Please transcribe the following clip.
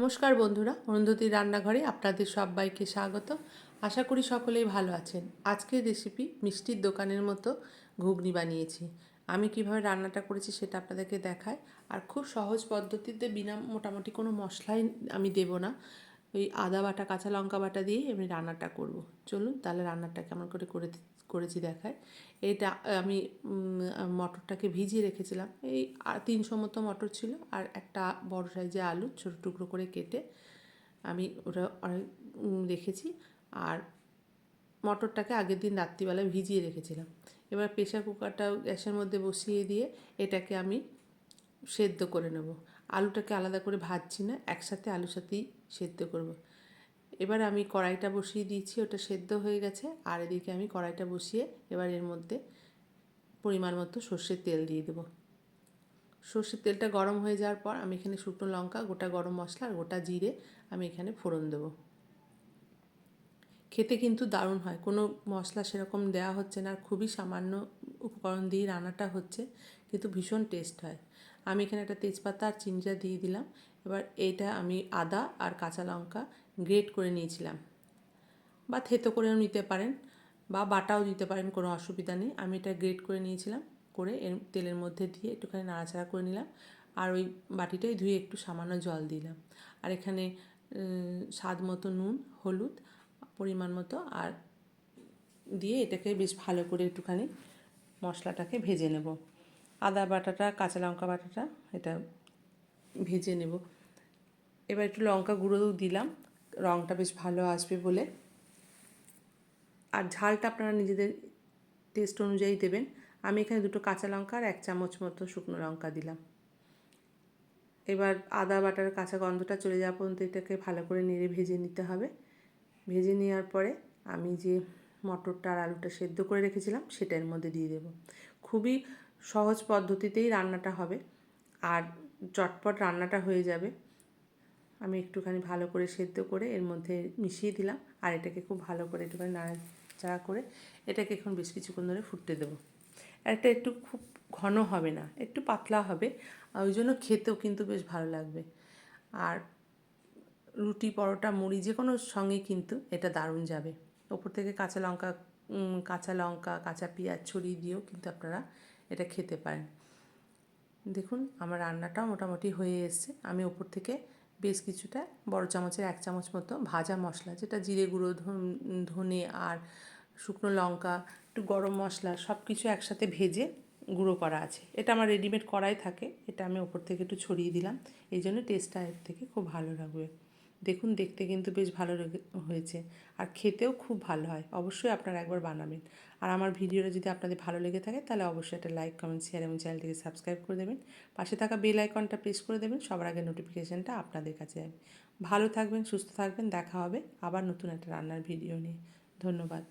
নমস্কার বন্ধুরা, অরুন্ধতির রান্নাঘরে আপনাদের সবাইকে স্বাগত। আশা করি সকলেই ভালো আছেন। আজকের রেসিপি মিষ্টির দোকানের মতো ঘুগনি বানিয়েছি। আমি কিভাবে রান্নাটা করেছি সেটা আপনাদেরকে দেখাই। আর খুব সহজ পদ্ধতিতে বিনা মোটামুটি কোনো মশলাই আমি দেব না, ওই আদা বাটা কাঁচা লঙ্কা বাটা দিয়েই আমি রান্নাটা করব। চলুন তাহলে রান্নাটা কেমন করে করেছি দেখায়। এটা আমি মটরটাকে ভিজিয়ে রেখেছিলাম। এই 300 মতো মটর ছিল, আর একটা বড় সাইজের আলু ছোটো টুকরো করে কেটে আমি ওটা রেখেছি। আর মটরটাকে আগের দিন রাত্রিবেলায় ভিজিয়ে রেখেছিলাম। এবার প্রেশার কুকারটা গ্যাসের মধ্যে বসিয়ে দিয়ে এটাকে আমি সেদ্ধ করে নেব। আলুটাকে আলাদা করে ভাজছি না, একসাথে আলুর সাথেই সেদ্ধ করব। এবার আমি কড়াইটা বসিয়ে দিয়েছি, ওটা সেদ্ধ হয়ে গেছে। আর এদিকে আমি কড়াইটা বসিয়ে এবার এর মধ্যে পরিমাণ মতো সর্ষের তেল দিয়ে দেবো। সর্ষের তেলটা গরম হয়ে যাওয়ার পর আমি এখানে শুকনো লঙ্কা, গোটা গরম মশলা আর গোটা জিরে আমি এখানে ফোড়ন দেবো। খেতে কিন্তু দারুণ হয়, কোনো মশলা সেরকম দেওয়া হচ্ছে না, আর খুবই সামান্য উপকরণ দিয়ে রান্নাটা হচ্ছে, কিন্তু ভীষণ টেস্ট হয়। আমি এখানে একটা তেজপাতা আর চিনিটা দিয়ে দিলাম। এবার এইটা আমি আদা আর কাঁচা লঙ্কা গ্রেট করে নিয়েছিলাম, বা থেতো করেও নিতে পারেন বা বাটাও দিতে পারেন, কোনো অসুবিধা নেই। আমি এটা গ্রেট করে নিয়েছিলাম, করে এর তেলের মধ্যে দিয়ে একটুখানি নাড়াচাড়া করে নিলাম। আর ওই বাটিটাই ধুয়ে একটু সামান্য জল দিলাম। আর এখানে স্বাদ মতো নুন, হলুদ পরিমাণ মতো আর দিয়ে এটাকে বেশ ভালো করে একটুখানি মশলাটাকে ভেজে নেব। আদা বাটাটা, কাঁচা লঙ্কা বাটাটা এটা ভেজে নেব। এবার একটু লঙ্কা গুঁড়োও দিলাম, রঙটা বেশ ভালো আসবে বলে। আর ঝালটা আপনারা নিজেদের টেস্ট অনুযায়ী দেবেন। আমি এখানে 2টো কাঁচা লঙ্কা আর 1 চামচ মতো শুকনো লঙ্কা দিলাম। এবার আদা বাটার কাঁচা গন্ধটা চলে যাওয়া পর্যন্ত এটাকে ভালো করে নেড়ে ভেজে নিতে হবে। ভেজে নেওয়ার পরে আমি যে মটরটা আর আলুটা সেদ্ধ করে রেখেছিলাম সেটা এর মধ্যে দিয়ে দেবো। খুবই সহজ পদ্ধতিতেই রান্নাটা হবে আর চটপট রান্নাটা হয়ে যাবে। আমি একটুখানি ভালো করে সেদ্ধ করে এর মধ্যে মিশিয়ে দিলাম, আর এটাকে খুব ভালো করে একটুখানি নাড়াচাড়া করে এটাকে এখন বেশ কিছুক্ষণ ধরে ফুটতে দেবো। এটা একটু খুব ঘন হবে না, একটু পাতলা হবে, ওই জন্য খেতেও কিন্তু বেশ ভালো লাগবে। আর রুটি, পরোটা, মুড়ি যে কোনো সঙ্গে কিন্তু এটা দারুণ যাবে। ওপর থেকে কাঁচা লঙ্কা, কাঁচা পেঁয়াজ ছড়িয়ে দিয়েও কিন্তু আপনারা এটা খেতে পারেন। দেখুন আমার রান্নাটাও মোটামুটি হয়ে এসছে। আমি ওপর থেকে বেশ কিছুটা বড় চামচের 1 চামচ মতো ভাজা মশলা, যেটা জিরে গুঁড়ো, ধনে আর শুকনো লঙ্কা, একটু গরম মশলা সব কিছু একসাথে ভেজে গুঁড়ো করা আছে। এটা আমার রেডিমেড করাই থাকে, এটা আমি ওপর থেকে একটু ছড়িয়ে দিলাম। এই জন্য টেস্টটা এর থেকে খুব ভালো লাগবে। দেখুন দেখতে কিন্তু বেশ ভালো হয়েছে, আর খেতেও খুব ভালো হয়। অবশ্যই আপনারা একবার বানাবেন। আর আমার ভিডিওটা যদি আপনাদের ভালো লেগে থাকে তাহলে অবশ্যই একটা লাইক, কমেন্ট, শেয়ার এবং চ্যানেলটিকে সাবস্ক্রাইব করে দেবেন। পাশে থাকা বেল আইকনটা প্রেস করে দেবেন, সবার আগে নোটিফিকেশানটা আপনাদের কাছে যাবে। ভালো থাকবেন, সুস্থ থাকবেন, দেখা হবে আবার নতুন একটা রান্নার ভিডিও নিয়ে। ধন্যবাদ।